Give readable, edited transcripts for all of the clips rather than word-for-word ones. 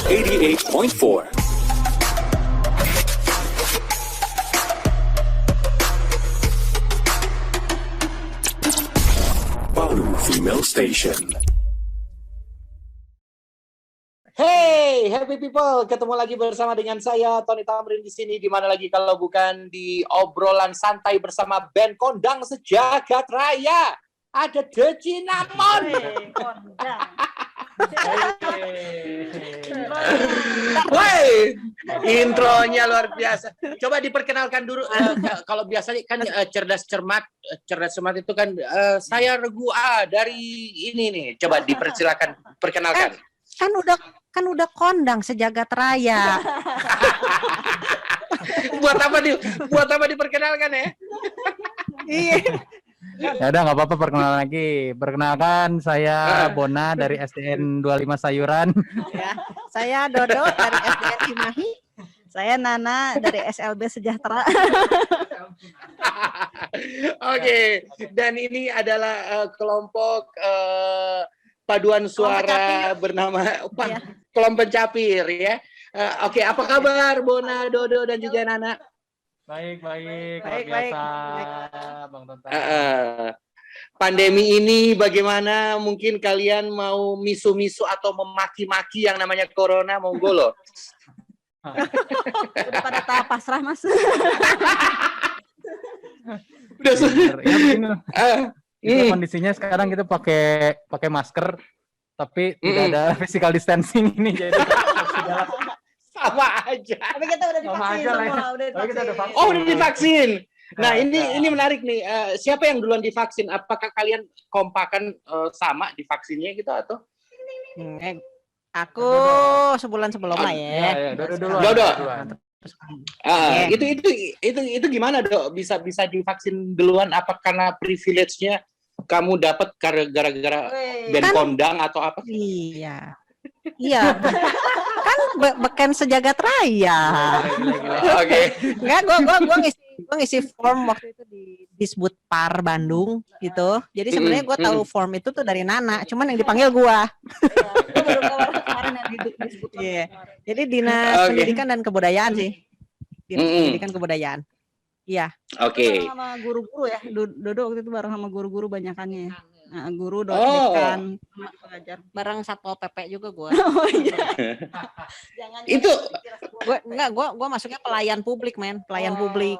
88.4 Palu Female Station. Hey, happy people, ketemu lagi bersama dengan saya Tony Tamrin di sini. Di mana lagi kalau bukan di obrolan santai bersama band kondang sejagat raya. Ada The Cinnamon. Kondang. Woi, intronya luar biasa. Coba diperkenalkan dulu. Kalau biasanya kan cerdas cermat itu kan saya Regu dari ini nih. Coba dipersilakan, perkenalkan. Kan udah kondang sejagat raya. buat apa diperkenalkan ya? Iya. Ya udah nggak apa-apa, perkenalan lagi. Perkenalkan, saya Bona dari SDN 25 Sayuran. Ya, saya Dodo dari SDN Cimahi. Saya Nana dari SLB Sejahtera. Oke, dan ini adalah kelompok paduan suara bernama kelompok Capir ya. Oke, apa kabar Bona, Dodo dan juga Nana? Baik, luar biasa, Bang Tonton. Pandemi ini bagaimana? Mungkin kalian mau misu-misu atau memaki-maki yang namanya corona, monggo loh. Udah pada tahap pasrah, Mas. Udah Kondisinya sekarang kita pakai masker, tapi tidak ada physical distancing ini, jadi sama aja. Tapi kita udah divaksin semua, udah divaksin. Oh, udah divaksin. Nah, ini menarik nih. Siapa yang duluan divaksin? Apakah kalian kompakan sama divaksinnya gitu atau? Aku sebulan sebelumnya ya. Dodo. Itu gimana, Dok? Bisa divaksin duluan? Apa karena privilege-nya kamu dapat gara-gara band kondang atau apa? Iya. Kan beken sejagat raya. Oke. Enggak, gua ngisi form waktu itu di Disbud Par Bandung gitu. Jadi sebenarnya gua tahu form itu tuh dari Nana, cuman yang dipanggil gua. Iya. Jadi Dinas Pendidikan dan Kebudayaan sih. Dinas Pendidikan Kebudayaan. Iya. Oke. Sama guru-guru ya. Dodo waktu itu bareng sama guru-guru banyakannya ya. Nah, guru, dekan, pengajar. Bareng Satpol PP juga gua. Oh iya. Itu Gua masuknya pelayan publik, pelayan publik.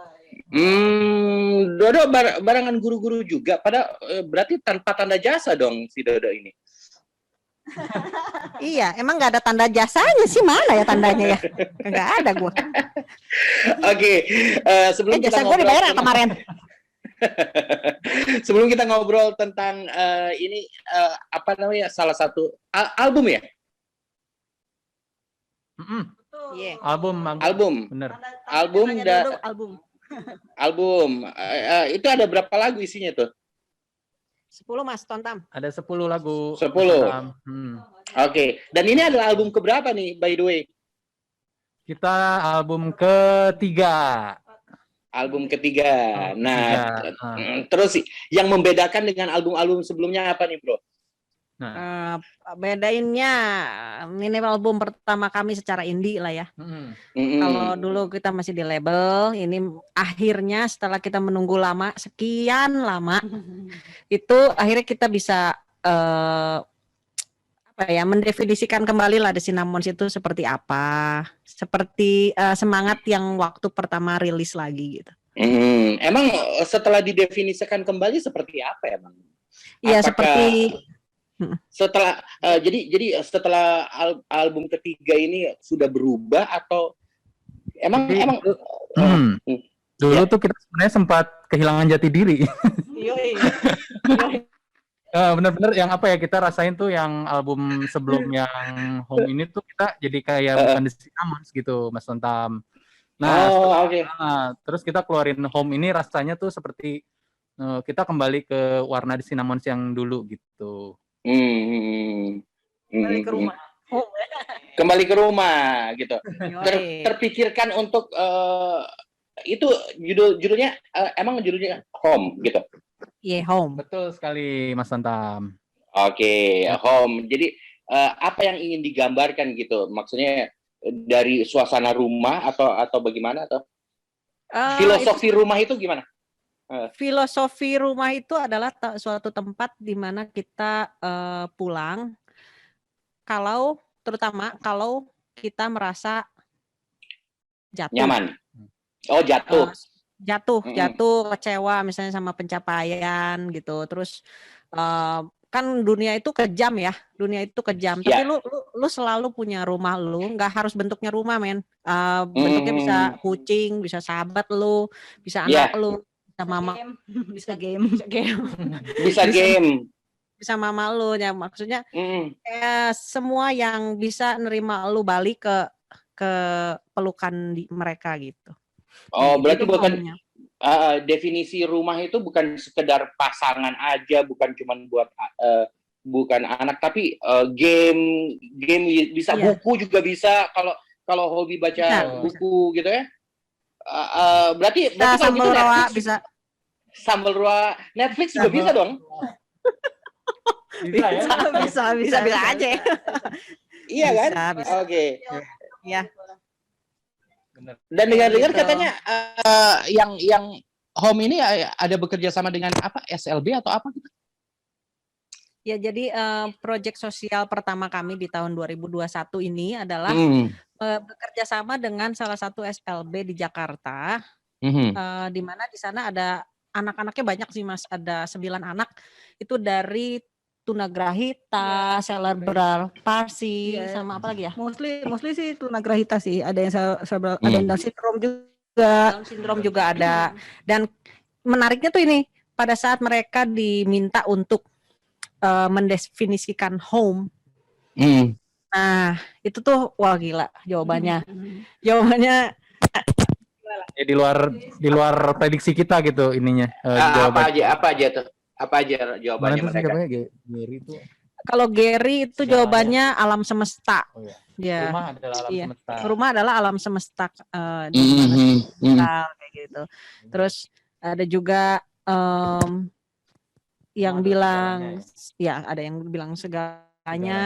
Dodo barengan guru-guru juga. Pada berarti tanpa tanda jasa dong si Dodo ini. Iya, emang nggak ada tanda jasanya sih, mana ya tandanya ya? Nggak ada gua. Oke, sebelum jasa gua dibayar kemarin. Sebelum kita ngobrol tentang ini apa namanya, salah satu album ya? Yeah. Album. Bener. Album. Itu ada berapa lagu isinya tuh? 10 Mas Tontam. Ada 10 lagu. 10. Oke. Dan ini adalah album keberapa nih, by the way? Kita album ketiga. Nah, terus yang membedakan dengan album-album sebelumnya apa nih, Bro? Bedainnya ini album pertama kami secara indie lah ya. Kalau dulu kita masih di label, ini akhirnya setelah kita menunggu sekian lama, itu akhirnya kita bisa mendefinisikan kembali lah The Cinnamons itu seperti apa, seperti semangat yang waktu pertama rilis lagi gitu. Emang setelah didefinisikan kembali seperti apa emang? Iya, seperti setelah jadi setelah album ketiga ini sudah berubah atau emang dulu tuh kita sebenarnya sempat kehilangan jati diri. Bener-bener yang kita rasain tuh yang album sebelum yang Home ini tuh kita jadi kayak bukan The Cinnamons gitu, Mas Tontam. Nah, terus kita keluarin Home ini rasanya tuh seperti kita kembali ke warna The Cinnamons yang dulu gitu. Kembali ke rumah gitu. Terpikirkan untuk itu judulnya emang judulnya Home gitu. Home. Betul sekali, Mas Santam. Oke, Home. Jadi apa yang ingin digambarkan gitu? Maksudnya dari suasana rumah atau bagaimana, atau filosofi rumah itu gimana? Filosofi rumah itu adalah suatu tempat di mana kita pulang terutama kalau kita merasa jatuh. Nyaman. Oh, jatuh. Jatuh, kecewa misalnya sama pencapaian gitu. Terus kan dunia itu kejam ya. Tapi lu selalu punya rumah lu, nggak harus bentuknya rumah, men. Bentuknya bisa kucing, bisa sahabat lu, bisa anak lu, bisa mama, bisa game. Bisa mama lu, ya maksudnya semua yang bisa nerima lu balik ke pelukan mereka gitu. Oh, berarti bukan definisi rumah itu bukan sekedar pasangan aja, bukan cuma buat bukan anak, tapi game bisa, buku juga bisa, kalau hobi baca buku gitu ya. Berarti sambal rawa bisa. Sambal rawa Netflix juga bisa dong. Bisa aja. Iya kan? Oke. Ya. Dan dengar-dengar katanya yang home ini ada bekerja sama dengan apa, SLB atau apa gitu? Ya, jadi proyek sosial pertama kami di tahun 2021 ini adalah bekerja sama dengan salah satu SLB di Jakarta, di mana di sana ada anak-anaknya banyak sih, Mas, ada 9 anak itu dari tunagrahita, cerebral palsy, sama apa lagi ya? Mostly sih tunagrahita sih. Ada yang cerebral, ada yang Down syndrome juga. Down syndrome juga ada. Dan menariknya tuh ini, pada saat mereka diminta untuk mendefinisikan home, nah itu tuh wah gila jawabannya. di luar prediksi kita gitu ininya. Apa aja tuh? Apa aja jawabannya mereka? Gary itu. Kalau Gary itu jawabannya alam semesta. Oh, ya. Ya. Rumah adalah alam semesta. Rumah adalah alam semesta di mana kayak gitu. Terus ada juga yang bilang ada yang bilang segalanya.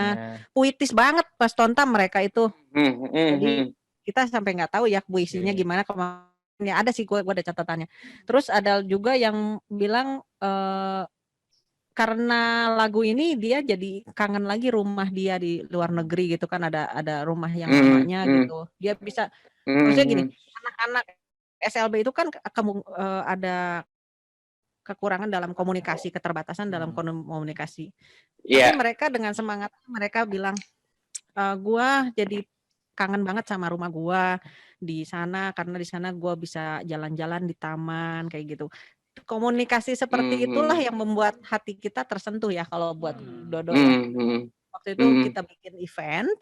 Puitis banget pas tonton mereka itu. Jadi kita sampai nggak tahu ya puisinya gimana. Ya ada sih, gue ada catatannya. Terus ada juga yang bilang karena lagu ini dia jadi kangen lagi rumah dia di luar negeri gitu kan, ada rumah yang lamanya gitu. Dia bisa maksudnya gini, anak-anak SLB itu kan ada kekurangan dalam komunikasi, keterbatasan dalam komunikasi. Tapi mereka dengan semangat mereka bilang gua jadi kangen banget sama rumah gua di sana, karena di sana gue bisa jalan-jalan di taman kayak gitu. Komunikasi seperti itulah yang membuat hati kita tersentuh ya kalau buat Dodo ya. Waktu itu kita bikin event.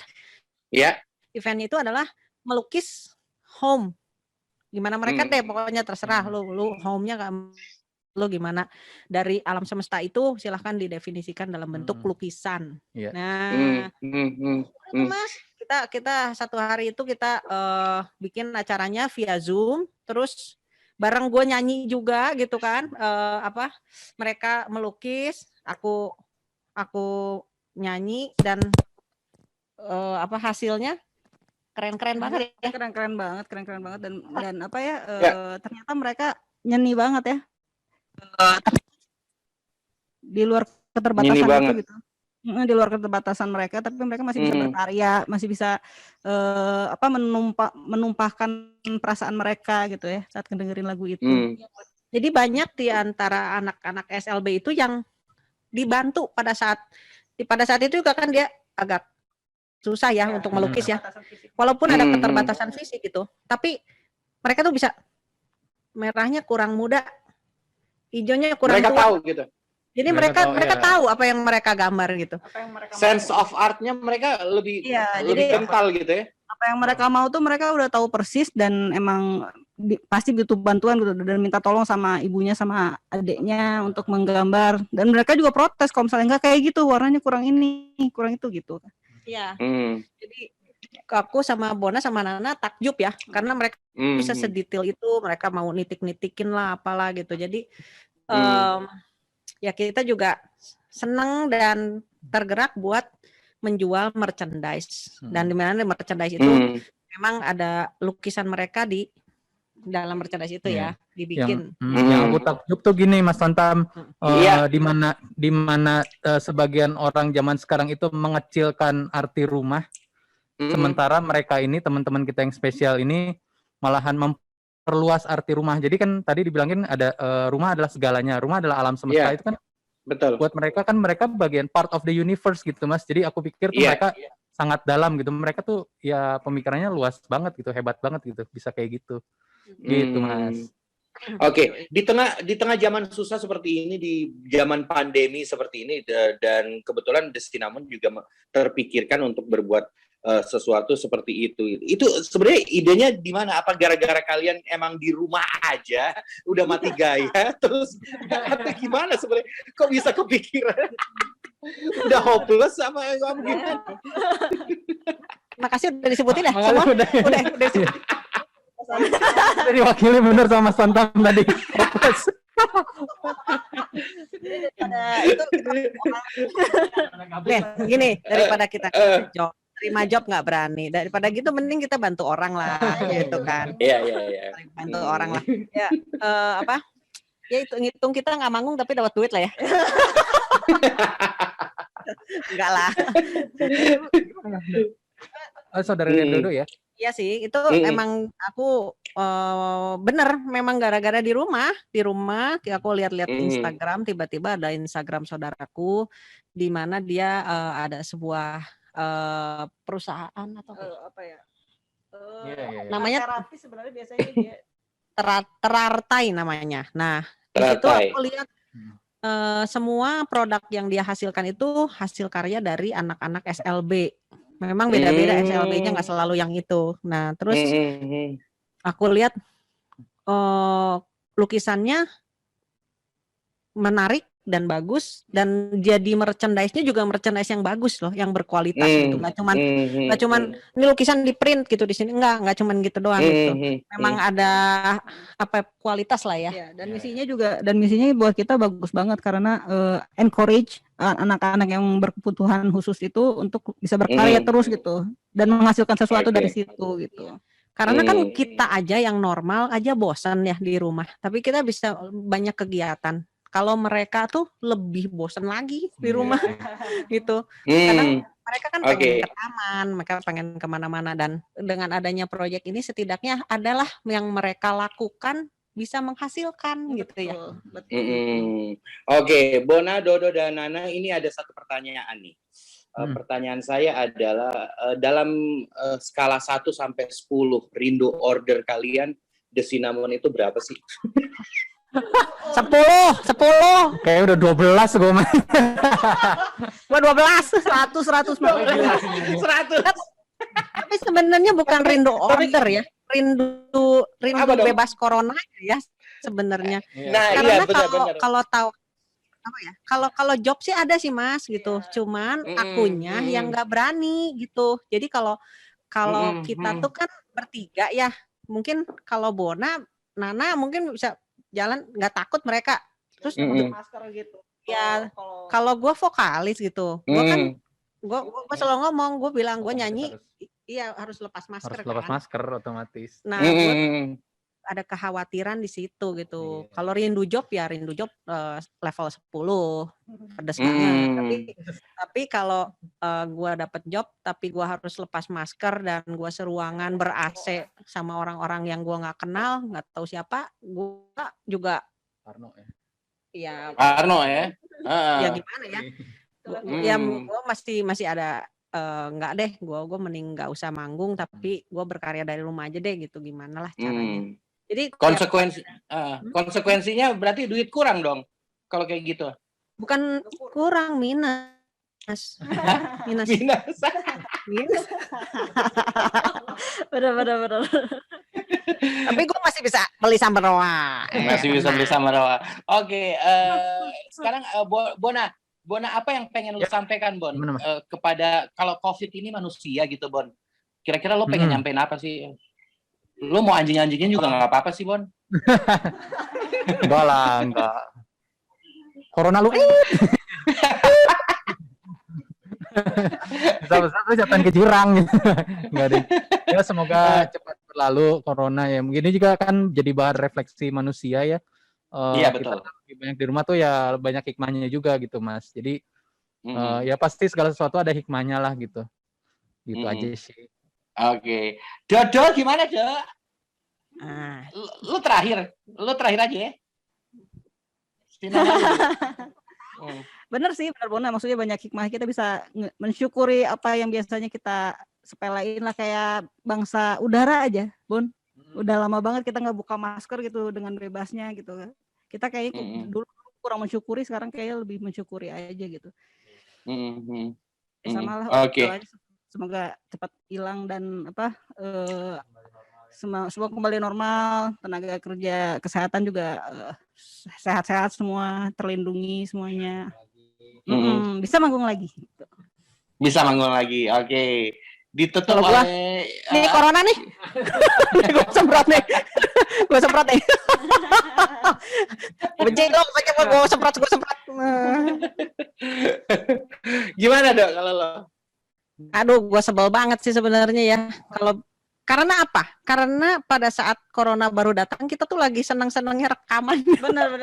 Event itu adalah melukis home. Gimana mereka deh, pokoknya terserah lu home-nya lu gimana. Dari alam semesta itu silahkan didefinisikan dalam bentuk lukisan. Nah, Mas, kita satu hari itu kita bikin acaranya via Zoom, terus bareng gue nyanyi juga gitu kan, mereka melukis, aku nyanyi, dan hasilnya keren-keren banget ya. Keren-keren banget dan ternyata mereka nyeni banget ya. Di luar keterbatasan itu gitu. Di luar keterbatasan mereka, tapi mereka masih bisa berkarya, masih bisa menumpahkan perasaan mereka gitu ya saat ngedengerin lagu itu. Jadi banyak di antara anak-anak SLB itu yang dibantu pada saat itu juga kan dia agak susah ya untuk melukis ya. Walaupun ada keterbatasan fisik gitu, tapi mereka tuh bisa, merahnya kurang muda, hijaunya kurang mereka tua. Tahu gitu. Jadi mereka tahu apa yang mereka gambar gitu. Sense of art-nya mereka lebih kental gitu ya. Apa yang mereka mau tuh mereka udah tahu persis, dan emang pasti butuh bantuan gitu, dan minta tolong sama ibunya sama adiknya untuk menggambar. Dan mereka juga protes kalau misalnya nggak kayak gitu, warnanya kurang ini, kurang itu gitu. Iya. Jadi aku sama Bona sama Nana takjub ya, karena mereka bisa sedetail itu, mereka mau nitik-nitikin lah apalah gitu. Jadi ya kita juga seneng dan tergerak buat menjual merchandise dan di mana merchandise itu memang ada lukisan mereka di dalam merchandise itu ya dibikin. Yang aku takjub tuh gini Mas Santam, di mana sebagian orang zaman sekarang itu mengecilkan arti rumah, sementara mereka ini teman-teman kita yang spesial ini malahan memperluas arti rumah. Jadi kan tadi dibilangin ada rumah adalah segalanya, rumah adalah alam semesta itu kan. Betul. Buat mereka kan mereka bagian part of the universe gitu Mas. Jadi aku pikir tuh mereka sangat dalam gitu. Mereka tuh ya pemikirannya luas banget gitu, hebat banget gitu, bisa kayak gitu. Gitu Mas. Oke, di tengah zaman susah seperti ini, di zaman pandemi seperti ini, dan kebetulan The Cinnamon juga terpikirkan untuk berbuat sesuatu seperti itu. Itu sebenarnya idenya di mana? Apa gara-gara kalian emang di rumah aja, udah mati gaya, terus atau gimana sebenarnya? Kok bisa kepikiran? Udah hopeless sama gimana? Makasih udah disebutin ya semua. Udah disebutin. Jadi wakilnya bener sama Mas Santam tadi. Gini, daripada kita terima job nggak berani, daripada gitu mending kita bantu orang lah, gitu kan. Iya. Bantu orang lah. Ya, ya hitung kita nggak manggung tapi dapat duit lah ya. Enggak lah. Saudara Dodo ya? Iya sih, itu emang aku bener memang gara-gara di rumah aku lihat-lihat Instagram, tiba-tiba ada Instagram saudaraku di mana dia ada sebuah perusahaan atau apa ya? Namanya terapi sebenarnya biasanya dia Terartai namanya. Nah, di situ aku lihat semua produk yang dia hasilkan itu hasil karya dari anak-anak SLB. Memang beda-beda SLB-nya nggak selalu yang itu. Nah, terus aku lihat lukisannya menarik dan bagus, dan jadi merchandise-nya juga merchandise yang bagus loh, yang berkualitas gitu. Nggak cuman ini lukisan di print gitu di sini, nggak cuman gitu doang gitu. Memang ada kualitas lah ya. Dan misinya buat kita bagus banget karena encourage anak-anak yang berkebutuhan khusus itu untuk bisa berkarya terus gitu dan menghasilkan sesuatu dari situ gitu. Karena kan kita aja yang normal aja bosan ya di rumah, tapi kita bisa banyak kegiatan. Kalau mereka tuh lebih bosan lagi di rumah gitu. Karena mereka kan pengen ke taman, mereka pengen kemana-mana, dan dengan adanya proyek ini setidaknya adalah yang mereka lakukan bisa menghasilkan gitu ya. Oke, Bona, Dodo, dan Nana, ini ada satu pertanyaan nih. Pertanyaan saya adalah dalam skala 1 sampai 10 rindu order kalian The Cinnamon itu berapa sih? 10. Kayak udah 12 gue main. Gua 12, 100. Tapi sebenarnya bukan rindu order ya. Rindu bebas corona ya sebenarnya. Nah, karena kalau tahu apa ya? Kalau job sih ada sih Mas gitu. Cuman akunya yang nggak berani gitu. Jadi kalau kita tuh kan bertiga ya. Mungkin kalau Bona, Nana mungkin bisa jalan nggak takut mereka. Terus untuk masker gitu. Ya kalau gue vokalis gitu. Gue kan gue selalu ngomong, gue bilang gue nyanyi iya harus lepas masker. Harus lepas masker otomatis. Nah, ada kekhawatiran di situ gitu. Kalau rindu job level 10 pedes banget. Tapi kalau gue dapet job tapi gue harus lepas masker dan gue seruangan ber-AC sama orang-orang yang gue nggak kenal, nggak tahu siapa, gue juga Parno ya. Iya. Parno ya. Ya gimana ya? Ya gue masih ada nggak deh, gue mending nggak usah manggung tapi gue berkarya dari rumah aja deh gitu, gimana lah caranya. Jadi konsekuensinya berarti duit kurang dong kalau kayak gitu. Bukan kurang, minus. Bener. Tapi gue masih bisa beli sambal rawa. Oke, sekarang Bona, apa yang pengen lu sampaikan, Bon? Kepada, kalau COVID ini manusia gitu, Bon. Kira-kira lo pengen nyampein apa sih? Lo mau anjing-anjingin juga nggak apa-apa sih, Bon? Enggak lah, enggak. Corona lu. Besar-besar tuh jatuhin ke jurang gitu. Enggak deh. Ya semoga cepat berlalu corona ya. Mungkin ini juga kan jadi bahan refleksi manusia ya. Iya, Kita betul. lebih banyak di rumah tuh ya banyak hikmahnya juga gitu Mas. Jadi ya pasti segala sesuatu ada hikmahnya lah gitu. Gitu aja sih. Oke. Dodo gimana, Do? Ah. Lu terakhir aja ya. Bener sih, bener Bona. Maksudnya banyak hikmah, kita bisa mensyukuri apa yang biasanya kita sepelein lah, kayak bangsa udara aja, Bon. Udah lama banget kita nggak buka masker gitu dengan bebasnya gitu. Kita kayaknya dulu kurang mensyukuri, sekarang kayaknya lebih mensyukuri aja gitu. Sama lah. Oke. Semoga cepat hilang dan semua kembali normal, tenaga kerja kesehatan juga sehat-sehat semua, terlindungi semuanya. Bisa manggung lagi. Bisa manggung lagi. Oke. Ditutup oleh Nih corona nih. Gue semprot nih. Benci dong, gue semprot. Gimana, Dok, kalau lo? Aduh, gue sebel banget sih sebenarnya ya. Karena apa? Karena pada saat corona baru datang, kita tuh lagi senang-senangnya rekaman. Benar.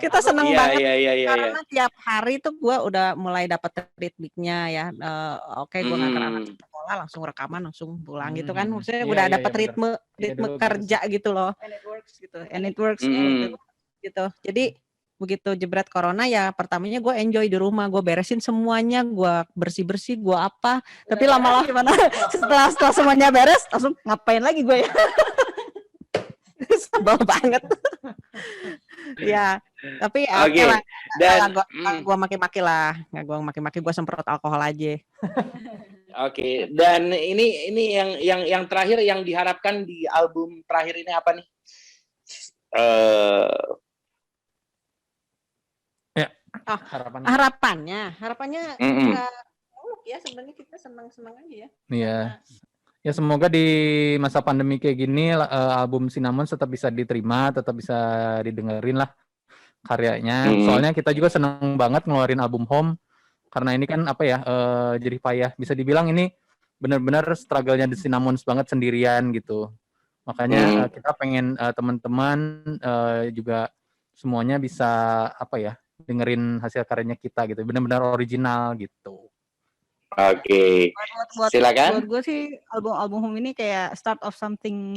Kita senang banget. Iya. Karena tiap hari tuh gue udah mulai dapat ritmiknya ya. Oke, gue nganter anak sekolah, langsung rekaman, langsung pulang gitu kan. Maksudnya udah dapat ritme kerja gitu loh. And it works. Gitu. Jadi begitu jebret corona ya, pertamanya gue enjoy di rumah, gue beresin semuanya, gue bersih gue apa, tapi lama-lama gimana setelah semuanya beres langsung ngapain lagi gue ya. Sebel banget. Ya, tapi oke lah. Dan gue maki-maki lah, nggak gue maki-maki, gue semprot alkohol aja. Oke, dan ini yang terakhir yang diharapkan di album terakhir ini apa nih? Harapannya ya sebenarnya kita senang aja ya. Iya. Ya semoga di masa pandemi kayak gini album Cinnamon tetap bisa diterima, tetap bisa didengerin lah karyanya. Soalnya kita juga seneng banget ngeluarin album Home karena ini kan jadi payah. Bisa dibilang ini benar-benar struggle-nya di Cinnamon banget sendirian gitu. Makanya kita pengen teman-teman juga semuanya bisa dengerin hasil karyanya kita gitu, benar-benar original gitu. Oke. Silakan. Buat gue sih album ini kayak start of something,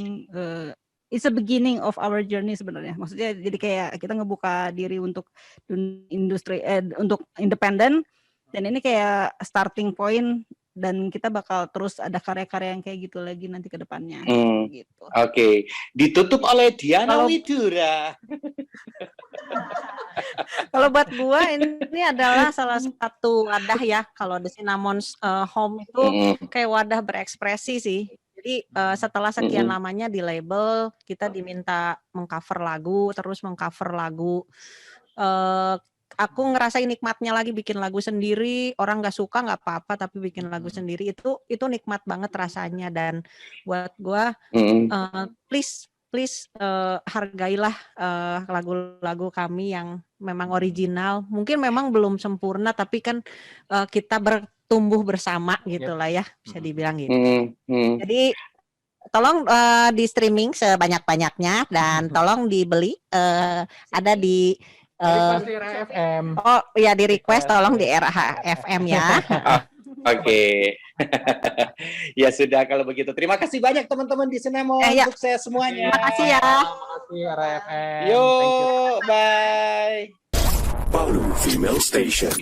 it's a beginning of our journey sebenarnya. Maksudnya jadi kayak kita ngebuka diri untuk industri untuk independen, dan ini kayak starting point, dan kita bakal terus ada karya-karya yang kayak gitu lagi nanti ke depannya. Gitu. Oke. Ditutup oleh Diana Widura. Kalau buat gua ini adalah salah satu wadah ya. Kalau The Cinnamon Home itu kayak wadah berekspresi sih. Jadi setelah sekian lamanya di label, kita diminta mengcover lagu, terus mengcover lagu. Aku ngerasain nikmatnya lagi bikin lagu sendiri. Orang nggak suka nggak apa-apa, tapi bikin lagu sendiri itu nikmat banget rasanya. Dan buat gua please hargailah lagu-lagu kami yang memang original. Mungkin memang belum sempurna, tapi kan kita bertumbuh bersama gitulah ya, bisa dibilang gitu. Jadi tolong di streaming sebanyak-banyaknya, dan tolong dibeli, ada di FM. Oh ya, di request tolong di RHFM ya. Oke. Ya sudah kalau begitu. Terima kasih banyak teman-teman di Cinnamon. Sukses semuanya. Terima kasih ya. Terima kasih RFM. Yo, bye. Baru Female Station.